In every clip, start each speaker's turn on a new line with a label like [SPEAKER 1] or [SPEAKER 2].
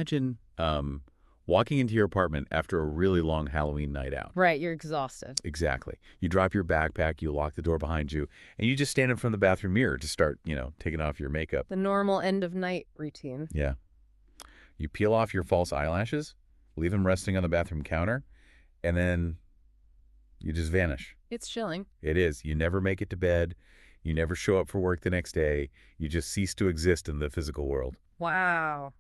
[SPEAKER 1] imagine walking into your apartment after a really long Halloween night out.
[SPEAKER 2] Right, you're exhausted.
[SPEAKER 1] Exactly. You drop your backpack, you lock the door behind you, and you just stand in front of the bathroom mirror to start, taking off your makeup.
[SPEAKER 2] The normal end of night routine.
[SPEAKER 1] Yeah. You peel off your false eyelashes, leave them resting on the bathroom counter, and then you just vanish.
[SPEAKER 2] It's chilling.
[SPEAKER 1] It is. You never make it to bed. You never show up for work the next day. You just cease to exist in the physical world.
[SPEAKER 2] Wow.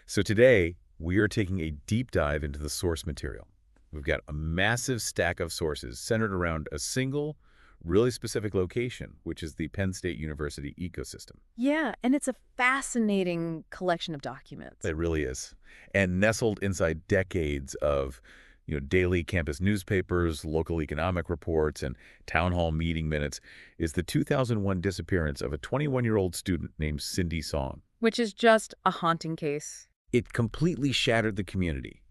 [SPEAKER 1] So today, we are taking a deep dive into the source material. We've got a massive stack of sources centered around a single, really specific location, which is the Penn State University ecosystem.
[SPEAKER 2] Yeah, and it's a fascinating collection of documents.
[SPEAKER 1] It really is. And nestled inside decades of daily campus newspapers, local economic reports, and town hall meeting minutes is the 2001 disappearance of a 21-year-old student named Cindy Song.
[SPEAKER 2] Which is just a haunting case.
[SPEAKER 1] It completely shattered the community.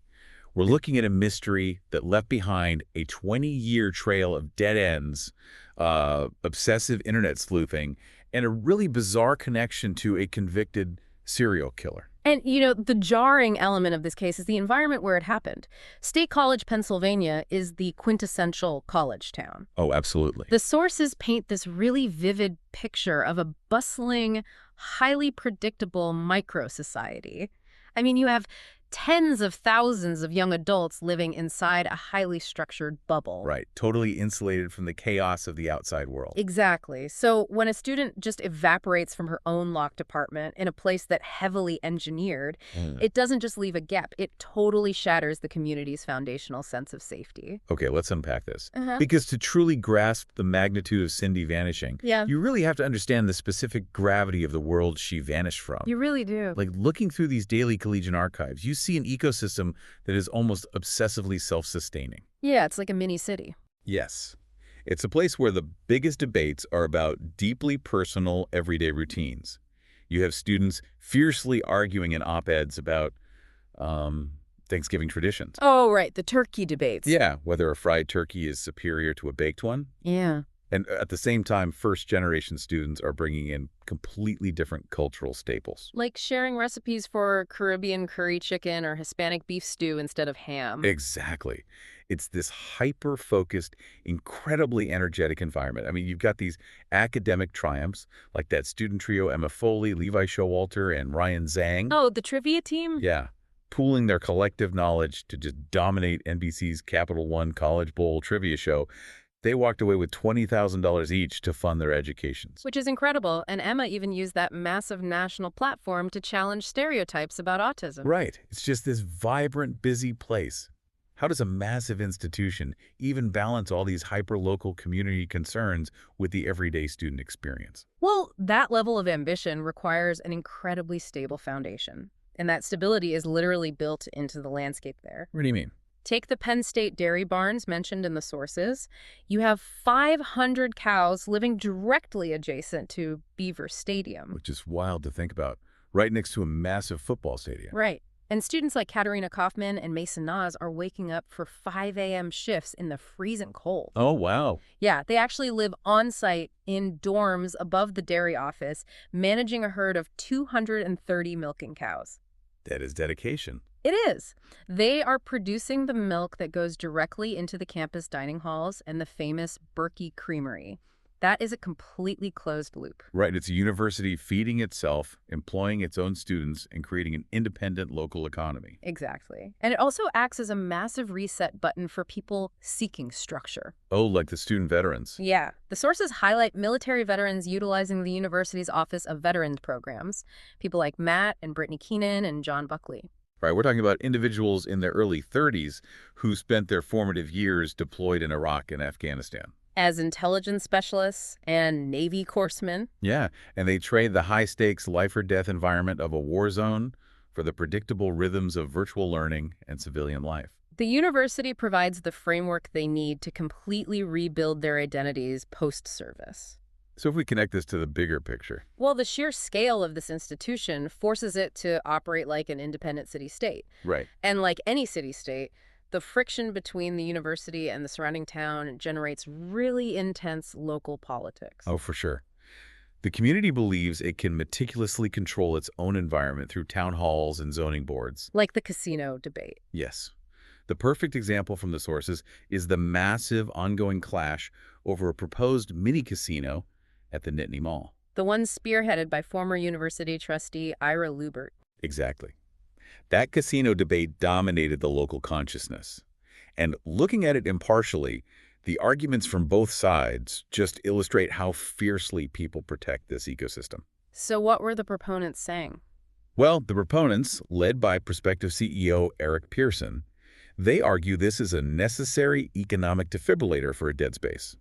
[SPEAKER 1] We're looking at a mystery that left behind a 20-year trail of dead ends, obsessive internet sleuthing, and a really bizarre connection to a convicted serial killer.
[SPEAKER 2] And, the jarring element of this case is the environment where it happened. State College, Pennsylvania is the quintessential college town.
[SPEAKER 1] Oh, absolutely.
[SPEAKER 2] The sources paint this really vivid picture of a bustling, highly predictable micro-society. I mean, you have tens of thousands of young adults living inside a highly structured bubble.
[SPEAKER 1] Right. Totally insulated from the chaos of the outside world.
[SPEAKER 2] Exactly. So when a student just evaporates from her own locked apartment in a place that heavily engineered, it doesn't just leave a gap. It totally shatters the community's foundational sense of safety.
[SPEAKER 1] Okay, let's unpack this. Because to truly grasp the magnitude of Cindy vanishing, you really have to understand the specific gravity of the world she vanished from.
[SPEAKER 2] You really do.
[SPEAKER 1] Like looking through these daily collegian archives, you see an ecosystem that is almost obsessively self-sustaining.
[SPEAKER 2] Yeah, it's like a mini city.
[SPEAKER 1] Yes. It's a place where the biggest debates are about deeply personal, everyday routines. You have students fiercely arguing in op-eds about Thanksgiving traditions.
[SPEAKER 2] Oh, right, the turkey debates.
[SPEAKER 1] Yeah, whether a fried turkey is superior to a baked one.
[SPEAKER 2] Yeah.
[SPEAKER 1] And at the same time, first-generation students are bringing in completely different cultural staples.
[SPEAKER 2] Like sharing recipes for Caribbean curry chicken or Hispanic beef stew instead of ham.
[SPEAKER 1] Exactly. It's this hyper-focused, incredibly energetic environment. I mean, you've got these academic triumphs, like that student trio Emma Foley, Levi Showalter, and Ryan Zhang.
[SPEAKER 2] Oh, the trivia team?
[SPEAKER 1] Yeah, pooling their collective knowledge to just dominate NBC's Capital One College Bowl trivia show. They walked away with $20,000 each to fund their educations.
[SPEAKER 2] Which is incredible, and Emma even used that massive national platform to challenge stereotypes about autism.
[SPEAKER 1] Right. It's just this vibrant, busy place. How does a massive institution even balance all these hyper-local community concerns with the everyday student experience?
[SPEAKER 2] Well, that level of ambition requires an incredibly stable foundation, and that stability is literally built into the landscape there.
[SPEAKER 1] What do you mean?
[SPEAKER 2] Take the Penn State dairy barns mentioned in the sources. You have 500 cows living directly adjacent to Beaver Stadium.
[SPEAKER 1] Which is wild to think about. Right next to a massive football stadium.
[SPEAKER 2] Right. And students like Katerina Kaufman and Mason Nas are waking up for 5 a.m. shifts in the freezing cold.
[SPEAKER 1] Oh, wow.
[SPEAKER 2] Yeah, they actually live on-site in dorms above the dairy office, managing a herd of 230 milking cows.
[SPEAKER 1] That is dedication.
[SPEAKER 2] It is. They are producing the milk that goes directly into the campus dining halls and the famous Berkey Creamery. That is a completely closed loop.
[SPEAKER 1] Right. It's a university feeding itself, employing its own students, and creating an independent local economy.
[SPEAKER 2] Exactly. And it also acts as a massive reset button for people seeking structure.
[SPEAKER 1] Oh, like the student veterans.
[SPEAKER 2] Yeah. The sources highlight military veterans utilizing the university's Office of Veterans Programs, people like Matt and Brittany Keenan and John Buckley.
[SPEAKER 1] Right, we're talking about individuals in their early 30s who spent their formative years deployed in Iraq and Afghanistan.
[SPEAKER 2] As intelligence specialists and Navy corpsmen.
[SPEAKER 1] Yeah, and they trade the high-stakes life-or-death environment of a war zone for the predictable rhythms of virtual learning and civilian life.
[SPEAKER 2] The university provides the framework they need to completely rebuild their identities post-service.
[SPEAKER 1] So if we connect this to the bigger picture.
[SPEAKER 2] Well, the sheer scale of this institution forces it to operate like an independent city-state.
[SPEAKER 1] Right.
[SPEAKER 2] And like any city-state, the friction between the university and the surrounding town generates really intense local politics.
[SPEAKER 1] Oh, for sure. The community believes it can meticulously control its own environment through town halls and zoning boards.
[SPEAKER 2] Like the casino debate.
[SPEAKER 1] Yes. The perfect example from the sources is the massive ongoing clash over a proposed mini-casino at the Nittany Mall.
[SPEAKER 2] The one spearheaded by former university trustee Ira Lubert.
[SPEAKER 1] Exactly. That casino debate dominated the local consciousness. And looking at it impartially, the arguments from both sides just illustrate how fiercely people protect this ecosystem.
[SPEAKER 2] So what were the proponents saying?
[SPEAKER 1] Well, the proponents, led by prospective CEO Eric Pearson, they argue this is a necessary economic defibrillator for a dead space.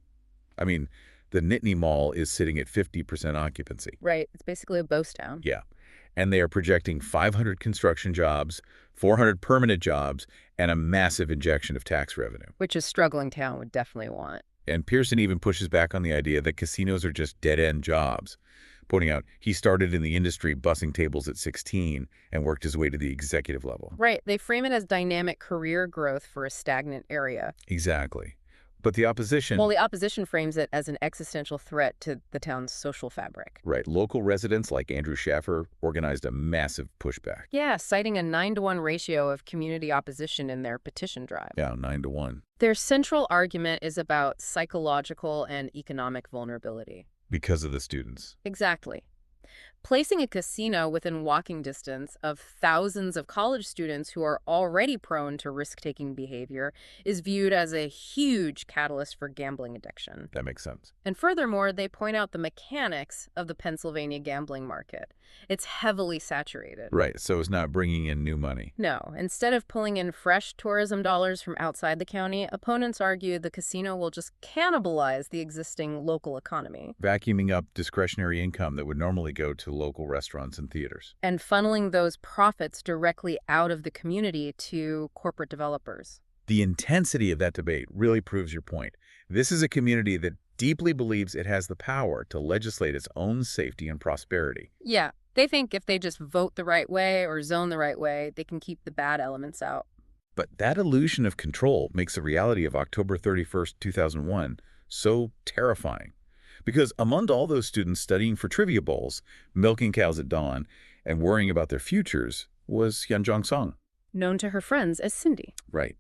[SPEAKER 1] I mean, the Nittany Mall is sitting at 50% occupancy.
[SPEAKER 2] Right. It's basically a ghost town.
[SPEAKER 1] Yeah. And they are projecting 500 construction jobs, 400 permanent jobs, and a massive injection of tax revenue.
[SPEAKER 2] Which a struggling town would definitely want.
[SPEAKER 1] And Pearson even pushes back on the idea that casinos are just dead-end jobs, pointing out he started in the industry bussing tables at 16 and worked his way to the executive level.
[SPEAKER 2] Right. They frame it as dynamic career growth for a stagnant area.
[SPEAKER 1] Exactly. But the opposition...
[SPEAKER 2] Well, the opposition frames it as an existential threat to the town's social fabric.
[SPEAKER 1] Right. Local residents like Andrew Schaffer organized a massive pushback.
[SPEAKER 2] Yeah, citing a 9-to-1 ratio of community opposition in their petition drive.
[SPEAKER 1] Yeah, 9-to-1.
[SPEAKER 2] Their central argument is about psychological and economic vulnerability.
[SPEAKER 1] Because of the students.
[SPEAKER 2] Exactly. Placing a casino within walking distance of thousands of college students who are already prone to risk-taking behavior is viewed as a huge catalyst for gambling addiction.
[SPEAKER 1] That makes sense.
[SPEAKER 2] And furthermore, they point out the mechanics of the Pennsylvania gambling market. It's heavily saturated.
[SPEAKER 1] Right, so it's not bringing in new money.
[SPEAKER 2] No, instead of pulling in fresh tourism dollars from outside the county, opponents argue the casino will just cannibalize the existing local economy.
[SPEAKER 1] Vacuuming up discretionary income that would normally go to local restaurants and theaters.
[SPEAKER 2] And funneling those profits directly out of the community to corporate developers.
[SPEAKER 1] The intensity of that debate really proves your point. This is a community that deeply believes it has the power to legislate its own safety and prosperity.
[SPEAKER 2] Yeah, they think if they just vote the right way or zone the right way, they can keep the bad elements out.
[SPEAKER 1] But that illusion of control makes the reality of October 31st, 2001 so terrifying. Because among all those students studying for trivia bowls, milking cows at dawn, and worrying about their futures was Hyunjong Song.
[SPEAKER 2] Known to her friends as Cindy.
[SPEAKER 1] Right.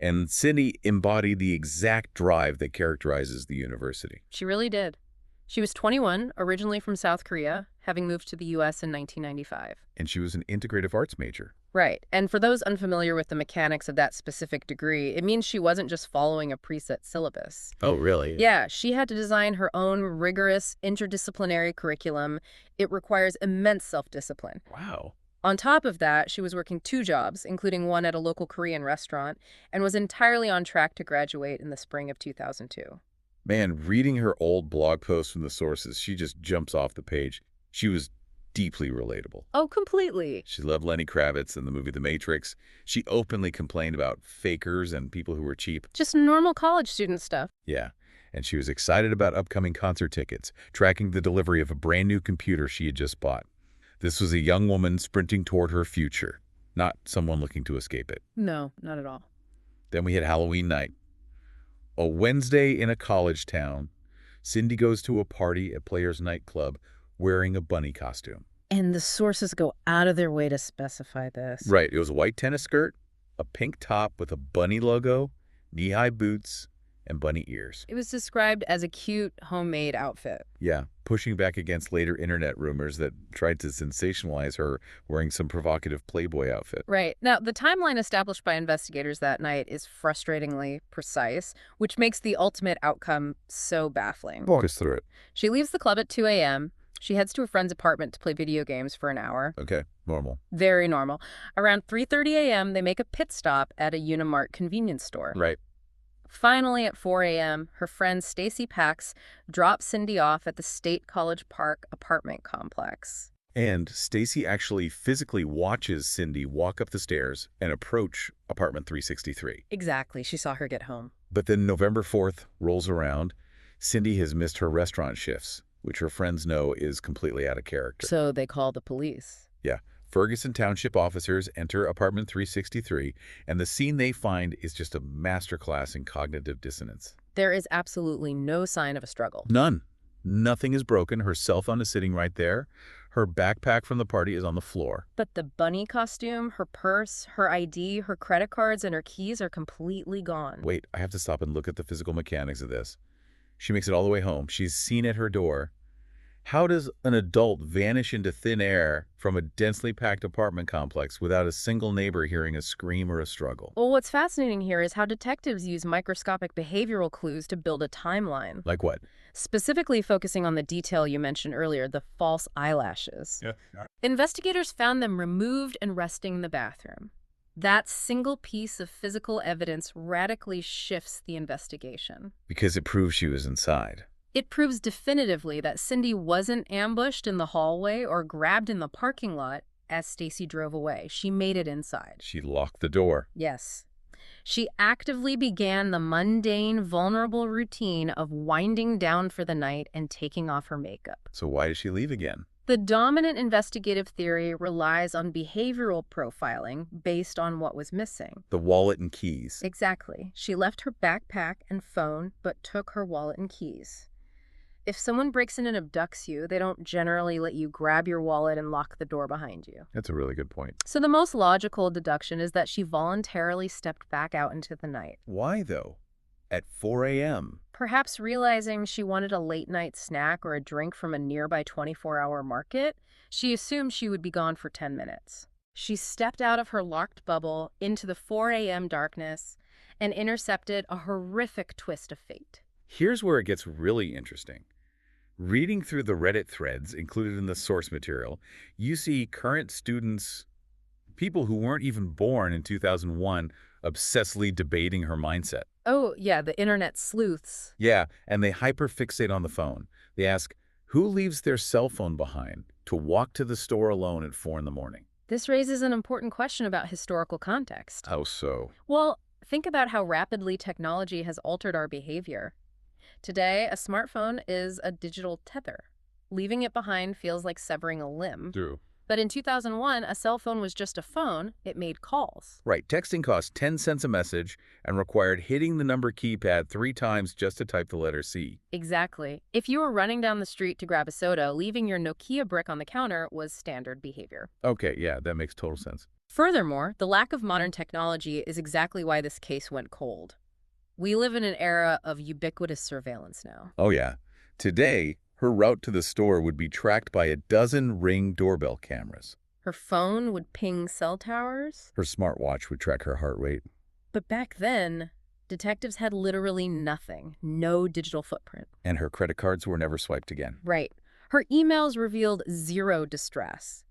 [SPEAKER 1] And Cindy embodied the exact drive that characterizes the university.
[SPEAKER 2] She really did. She was 21, originally from South Korea, having moved to the U.S. in 1995.
[SPEAKER 1] And she was an integrative arts major.
[SPEAKER 2] Right. And for those unfamiliar with the mechanics of that specific degree, it means she wasn't just following a preset syllabus.
[SPEAKER 1] Oh, really?
[SPEAKER 2] Yeah, she had to design her own rigorous interdisciplinary curriculum. It requires immense self-discipline.
[SPEAKER 1] Wow.
[SPEAKER 2] On top of that, she was working 2 jobs, including one at a local Korean restaurant, and was entirely on track to graduate in the spring of 2002.
[SPEAKER 1] Man, reading her old blog posts from the sources, she just jumps off the page. She was deeply relatable.
[SPEAKER 2] Oh, completely.
[SPEAKER 1] She loved Lenny Kravitz in the movie The Matrix. She openly complained about fakers and people who were cheap.
[SPEAKER 2] Just normal college student stuff.
[SPEAKER 1] Yeah, and she was excited about upcoming concert tickets, tracking the delivery of a brand new computer she had just bought. This was a young woman sprinting toward her future, not someone looking to escape it.
[SPEAKER 2] No, not at all.
[SPEAKER 1] Then we had Halloween night. A Wednesday in a college town, Cindy goes to a party at Players Nightclub wearing a bunny costume.
[SPEAKER 2] And the sources go out of their way to specify this.
[SPEAKER 1] Right, it was a white tennis skirt, a pink top with a bunny logo, knee-high boots, and bunny ears.
[SPEAKER 2] It was described as a cute, homemade outfit.
[SPEAKER 1] Yeah, pushing back against later internet rumors that tried to sensationalize her wearing some provocative Playboy outfit.
[SPEAKER 2] Right. Now, the timeline established by investigators that night is frustratingly precise, which makes the ultimate outcome so baffling.
[SPEAKER 1] Walk us through it.
[SPEAKER 2] She leaves the club at 2 a.m. She heads to a friend's apartment to play video games for an hour.
[SPEAKER 1] Okay, normal.
[SPEAKER 2] Very normal. Around 3:30 a.m., they make a pit stop at a Unimart convenience store.
[SPEAKER 1] Right.
[SPEAKER 2] Finally, at 4 a.m., her friend Stacy Pax drops Cindy off at the State College Park apartment complex.
[SPEAKER 1] And Stacy actually physically watches Cindy walk up the stairs and approach apartment 363.
[SPEAKER 2] Exactly. She saw her get home.
[SPEAKER 1] But then November 4th rolls around. Cindy has missed her restaurant shifts, which her friends know is completely out of character.
[SPEAKER 2] So they call the police.
[SPEAKER 1] Yeah. Ferguson Township officers enter apartment 363, and the scene they find is just a masterclass in cognitive dissonance.
[SPEAKER 2] There is absolutely no sign of a struggle.
[SPEAKER 1] None. Nothing is broken. Her cell phone is sitting right there. Her backpack from the party is on the floor.
[SPEAKER 2] But the bunny costume, her purse, her ID, her credit cards, and her keys are completely gone.
[SPEAKER 1] Wait, I have to stop and look at the physical mechanics of this. She makes it all the way home. She's seen at her door. How does an adult vanish into thin air from a densely packed apartment complex without a single neighbor hearing a scream or a struggle?
[SPEAKER 2] Well, what's fascinating here is how detectives use microscopic behavioral clues to build a timeline,
[SPEAKER 1] Like what?
[SPEAKER 2] specifically focusing on the detail you mentioned earlier, the false eyelashes.
[SPEAKER 1] Yeah.
[SPEAKER 2] Investigators found them removed and resting in the bathroom. That single piece of physical evidence radically shifts the investigation.
[SPEAKER 1] Because it proves she was inside.
[SPEAKER 2] It proves definitively that Cindy wasn't ambushed in the hallway or grabbed in the parking lot as Stacy drove away. She made it inside.
[SPEAKER 1] She locked the door.
[SPEAKER 2] Yes. She actively began the mundane, vulnerable routine of winding down for the night and taking off her makeup.
[SPEAKER 1] So why did she leave again?
[SPEAKER 2] The dominant investigative theory relies on behavioral profiling based on what was missing.
[SPEAKER 1] The wallet and keys.
[SPEAKER 2] Exactly. She left her backpack and phone, but took her wallet and keys. If someone breaks in and abducts you, they don't generally let you grab your wallet and lock the door behind you.
[SPEAKER 1] That's a really good point.
[SPEAKER 2] So the most logical deduction is that she voluntarily stepped back out into the night.
[SPEAKER 1] Why, though? At 4 a.m.?
[SPEAKER 2] Perhaps realizing she wanted a late-night snack or a drink from a nearby 24-hour market, she assumed she would be gone for 10 minutes. She stepped out of her locked bubble into the 4 a.m. darkness and intercepted a horrific twist of fate.
[SPEAKER 1] Here's where it gets really interesting. Reading through the Reddit threads included in the source material, you see current students, people who weren't even born in 2001, obsessively debating her mindset.
[SPEAKER 2] Oh, yeah, the internet sleuths.
[SPEAKER 1] Yeah, and they hyperfixate on the phone. They ask, who leaves their cell phone behind to walk to the store alone at 4 in the morning?
[SPEAKER 2] This raises an important question about historical context.
[SPEAKER 1] How so?
[SPEAKER 2] Well, think about how rapidly technology has altered our behavior. Today, a smartphone is a digital tether. Leaving it behind feels like severing a limb.
[SPEAKER 1] True.
[SPEAKER 2] But in 2001, a cell phone was just a phone. It made calls.
[SPEAKER 1] Right, texting cost 10 cents a message and required hitting the number keypad 3 times just to type the letter C.
[SPEAKER 2] Exactly. If you were running down the street to grab a soda, leaving your Nokia brick on the counter was standard behavior.
[SPEAKER 1] Okay, yeah, that makes total sense.
[SPEAKER 2] Furthermore, the lack of modern technology is exactly why this case went cold. We live in an era of ubiquitous surveillance now.
[SPEAKER 1] Oh, yeah. Today, her route to the store would be tracked by a dozen Ring doorbell cameras.
[SPEAKER 2] Her phone would ping cell towers.
[SPEAKER 1] Her smartwatch would track her heart rate.
[SPEAKER 2] But back then, detectives had literally nothing, no digital footprint.
[SPEAKER 1] And her credit cards were never swiped again.
[SPEAKER 2] Right. Her emails revealed zero distress.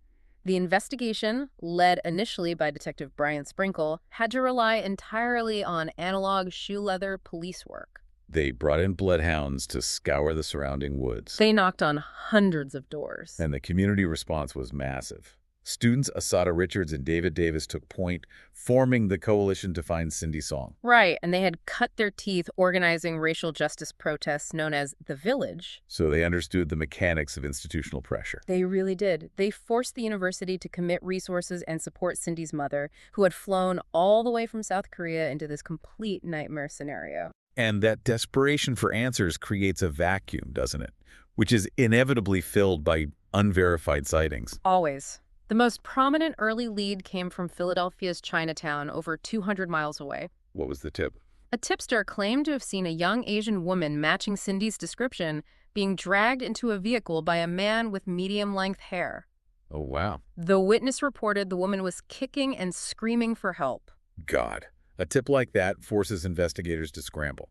[SPEAKER 2] The investigation, led initially by Detective Brian Sprinkle, had to rely entirely on analog shoe leather police work.
[SPEAKER 1] They brought in bloodhounds to scour the surrounding woods.
[SPEAKER 2] They knocked on hundreds of doors.
[SPEAKER 1] And the community response was massive. Students Asada Richards and David Davis took point, forming the coalition to find Cindy Song.
[SPEAKER 2] Right, and they had cut their teeth organizing racial justice protests known as The Village.
[SPEAKER 1] So they understood the mechanics of institutional pressure.
[SPEAKER 2] They really did. They forced the university to commit resources and support Cindy's mother, who had flown all the way from South Korea into this complete nightmare scenario.
[SPEAKER 1] And that desperation for answers creates a vacuum, doesn't it? Which is inevitably filled by unverified sightings.
[SPEAKER 2] Always. The most prominent early lead came from Philadelphia's Chinatown, over 200 miles away.
[SPEAKER 1] What was the tip?
[SPEAKER 2] A tipster claimed to have seen a young Asian woman matching Cindy's description being dragged into a vehicle by a man with medium-length hair.
[SPEAKER 1] Oh, wow.
[SPEAKER 2] The witness reported the woman was kicking and screaming for help.
[SPEAKER 1] God. A tip like that forces investigators to scramble.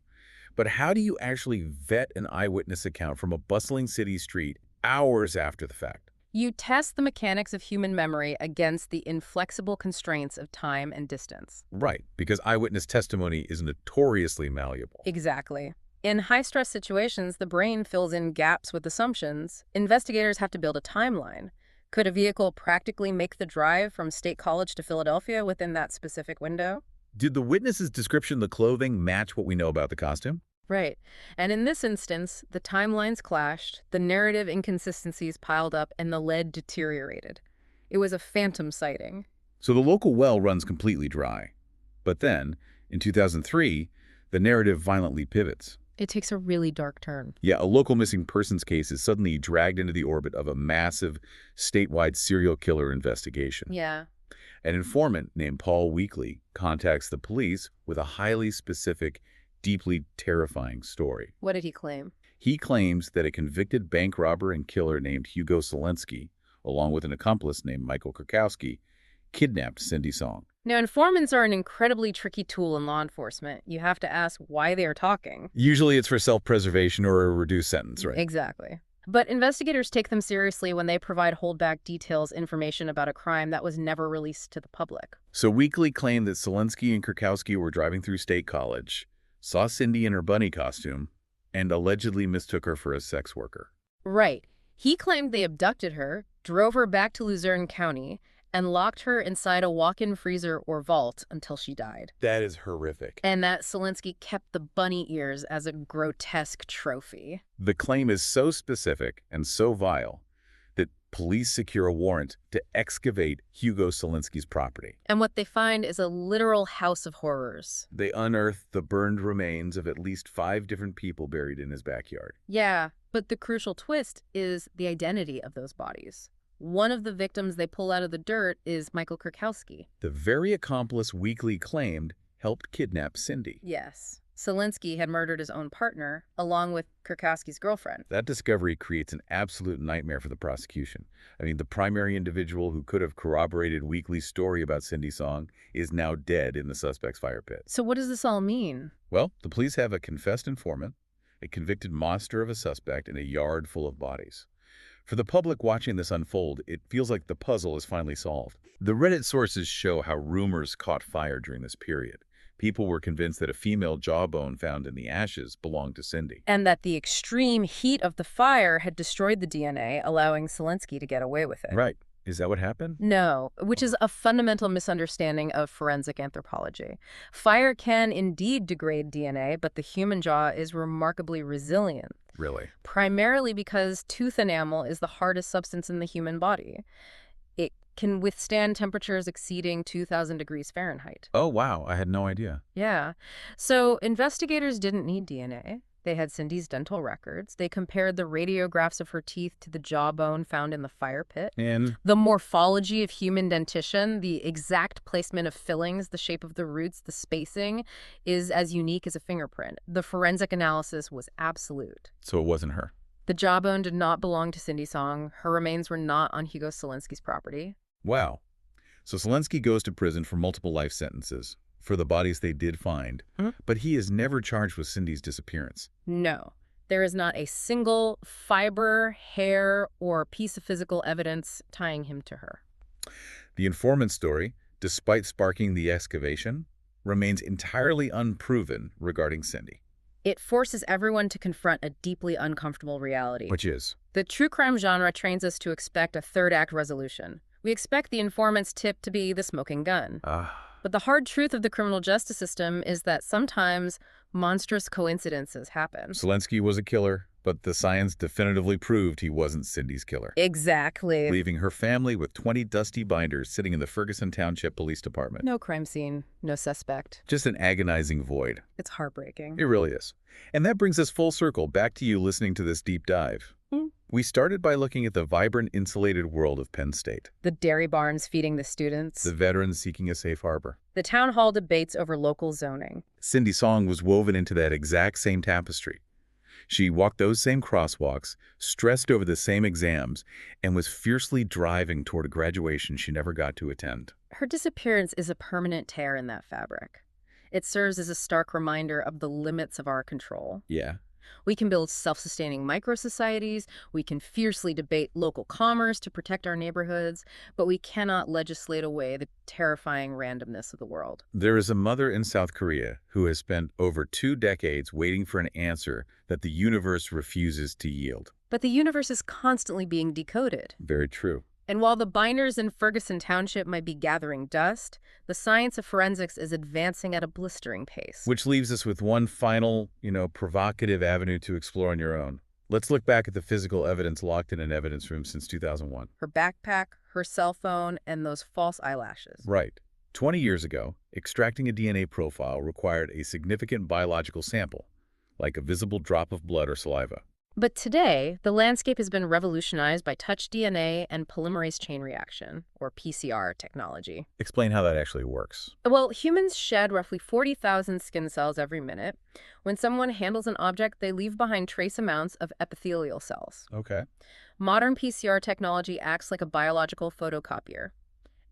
[SPEAKER 1] But how do you actually vet an eyewitness account from a bustling city street hours after the fact?
[SPEAKER 2] You test the mechanics of human memory against the inflexible constraints of time and distance.
[SPEAKER 1] Right, because eyewitness testimony is notoriously malleable.
[SPEAKER 2] Exactly. In high-stress situations, the brain fills in gaps with assumptions. Investigators have to build a timeline. Could a vehicle practically make the drive from State College to Philadelphia within that specific window?
[SPEAKER 1] Did the witness's description of the clothing match what we know about the costume?
[SPEAKER 2] Right. And in this instance, the timelines clashed, the narrative inconsistencies piled up, and the lead deteriorated. It was a phantom sighting.
[SPEAKER 1] So the local well runs completely dry. But then, in 2003, the narrative violently pivots.
[SPEAKER 2] It takes a really dark turn.
[SPEAKER 1] Yeah, a local missing persons case is suddenly dragged into the orbit of a massive statewide serial killer investigation.
[SPEAKER 2] Yeah.
[SPEAKER 1] An informant named Paul Weekly contacts the police with a highly specific, deeply terrifying story.
[SPEAKER 2] What did he claim?
[SPEAKER 1] He claims that a convicted bank robber and killer named Hugo Selensky, along with an accomplice named Michael Krakowski, kidnapped Cindy Song.
[SPEAKER 2] Now, informants are an incredibly tricky tool in law enforcement. You have to ask why they are talking.
[SPEAKER 1] Usually it's for self-preservation or a reduced sentence, right?
[SPEAKER 2] Exactly. But investigators take them seriously when they provide holdback details, information about a crime that was never released to the public.
[SPEAKER 1] So Weekly claimed that Selensky and Krakowski were driving through State College, saw Cindy in her bunny costume, and allegedly mistook her for a sex worker.
[SPEAKER 2] Right. He claimed they abducted her, drove her back to Luzerne County, and locked her inside a walk-in freezer or vault until she died.
[SPEAKER 1] That is horrific.
[SPEAKER 2] And that Selensky kept the bunny ears as a grotesque trophy.
[SPEAKER 1] The claim is so specific and so vile that police secure a warrant to excavate Hugo Selensky's property.
[SPEAKER 2] And what they find is a literal house of horrors.
[SPEAKER 1] They unearth the burned remains of at least 5 different people buried in his backyard.
[SPEAKER 2] Yeah, but the crucial twist is the identity of those bodies. One of the victims they pull out of the dirt is Michael Krakowski.
[SPEAKER 1] The very accomplice Weekly claimed helped kidnap Cindy.
[SPEAKER 2] Yes. Selensky had murdered his own partner, along with Krakowski's girlfriend.
[SPEAKER 1] That discovery creates an absolute nightmare for the prosecution. I mean, the primary individual who could have corroborated Weekly's story about Cindy Song is now dead in the suspect's fire pit.
[SPEAKER 2] So what does this all mean?
[SPEAKER 1] Well, the police have a confessed informant, a convicted monster of a suspect, and a yard full of bodies. For the public watching this unfold, it feels like the puzzle is finally solved. The Reddit sources show how rumors caught fire during this period. People were convinced that a female jawbone found in the ashes belonged to Cindy.
[SPEAKER 2] And that the extreme heat of the fire had destroyed the DNA, allowing Selensky to get away with it.
[SPEAKER 1] Right. Is that what happened?
[SPEAKER 2] No, which is a fundamental misunderstanding of forensic anthropology. Fire can indeed degrade DNA, but the human jaw is remarkably resilient.
[SPEAKER 1] Really?
[SPEAKER 2] Primarily because tooth enamel is the hardest substance in the human body. It can withstand temperatures exceeding 2,000 degrees Fahrenheit.
[SPEAKER 1] Oh, wow. I had no idea.
[SPEAKER 2] Yeah. So investigators didn't need DNA. They had Cindy's dental records. They compared the radiographs of her teeth to the jawbone found in the fire pit.
[SPEAKER 1] And
[SPEAKER 2] The morphology of human dentition, the exact placement of fillings, the shape of the roots, the spacing, is as unique as a fingerprint. The forensic analysis was absolute.
[SPEAKER 1] so it wasn't her.
[SPEAKER 2] The jawbone did not belong to Cindy Song. Her remains were not on Hugo Selensky's property.
[SPEAKER 1] Wow. So Selensky goes to prison for multiple life sentences for the bodies they did find, but he is never charged with Cindy's disappearance.
[SPEAKER 2] No, there is not a single fiber, hair, or piece of physical evidence tying him to her.
[SPEAKER 1] The informant story, despite sparking the excavation, remains entirely unproven regarding Cindy.
[SPEAKER 2] It forces everyone to confront a deeply uncomfortable reality.
[SPEAKER 1] Which is?
[SPEAKER 2] The true crime genre trains us to expect a third-act resolution. We expect the informant's tip to be the smoking gun. But the hard truth of the criminal justice system is that sometimes monstrous coincidences happen.
[SPEAKER 1] Selensky was a killer, but the science definitively proved he wasn't Cindy's killer,
[SPEAKER 2] Exactly.
[SPEAKER 1] leaving her family with 20 dusty binders sitting in the Ferguson Township Police Department.
[SPEAKER 2] No crime scene, no suspect.
[SPEAKER 1] Just an agonizing void.
[SPEAKER 2] It's heartbreaking.
[SPEAKER 1] It really is. And that brings us full circle back to you listening to this deep dive. We started by looking at the vibrant, insulated world of Penn State.
[SPEAKER 2] The dairy barns feeding the students.
[SPEAKER 1] The veterans seeking a safe harbor.
[SPEAKER 2] The town hall debates over local zoning.
[SPEAKER 1] Cindy Song was woven into that exact same tapestry. She walked those same crosswalks, stressed over the same exams, and was fiercely driving toward a graduation she never got to attend.
[SPEAKER 2] Her disappearance is a permanent tear in that fabric. It serves as a stark reminder of the limits of our control.
[SPEAKER 1] Yeah.
[SPEAKER 2] We can build self-sustaining micro-societies, we can fiercely debate local commerce to protect our neighborhoods, but we cannot legislate away the terrifying randomness of the world.
[SPEAKER 1] There is a mother in South Korea who has spent over 2 decades waiting for an answer that the universe refuses to yield.
[SPEAKER 2] But the universe is constantly being decoded.
[SPEAKER 1] Very true.
[SPEAKER 2] And while the binders in Ferguson Township might be gathering dust, the science of forensics is advancing at a blistering pace.
[SPEAKER 1] Which leaves us with one final, provocative avenue to explore on your own. Let's look back at the physical evidence locked in an evidence room since 2001.
[SPEAKER 2] Her backpack, her cell phone, and those false eyelashes.
[SPEAKER 1] Right. 20 years ago, extracting a DNA profile required a significant biological sample, like a visible drop of blood or saliva.
[SPEAKER 2] But today, the landscape has been revolutionized by touch DNA and polymerase chain reaction, or PCR technology.
[SPEAKER 1] Explain how that actually works.
[SPEAKER 2] Well, humans shed roughly 40,000 skin cells every minute. When someone handles an object, they leave behind trace amounts of epithelial cells.
[SPEAKER 1] Okay.
[SPEAKER 2] Modern PCR technology acts like a biological photocopier.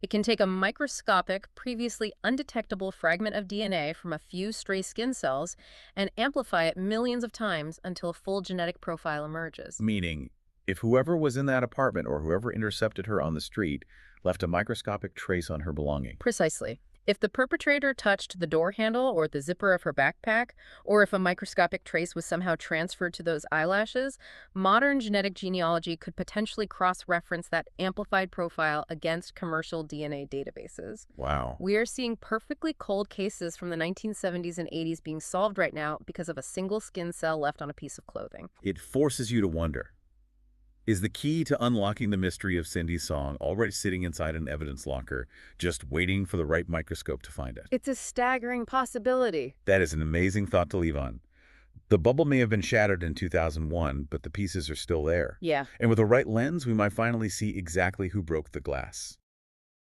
[SPEAKER 2] It can take a microscopic, previously undetectable fragment of DNA from a few stray skin cells and amplify it millions of times until a full genetic profile emerges.
[SPEAKER 1] Meaning, if whoever was in that apartment or whoever intercepted her on the street left a microscopic trace on her belonging.
[SPEAKER 2] Precisely. If the perpetrator touched the door handle or the zipper of her backpack, or if a microscopic trace was somehow transferred to those eyelashes, modern genetic genealogy could potentially cross-reference that amplified profile against commercial DNA databases.
[SPEAKER 1] Wow.
[SPEAKER 2] We are seeing perfectly cold cases from the 1970s and 80s being solved right now because of a single skin cell left on a piece of clothing.
[SPEAKER 1] It forces you to wonder, is the key to unlocking the mystery of Cindy's song already sitting inside an evidence locker, just waiting for the right microscope to find it?
[SPEAKER 2] It's a staggering possibility.
[SPEAKER 1] That is an amazing thought to leave on. The bubble may have been shattered in 2001, but the pieces are still there.
[SPEAKER 2] Yeah.
[SPEAKER 1] And with the right lens, we might finally see exactly who broke the glass.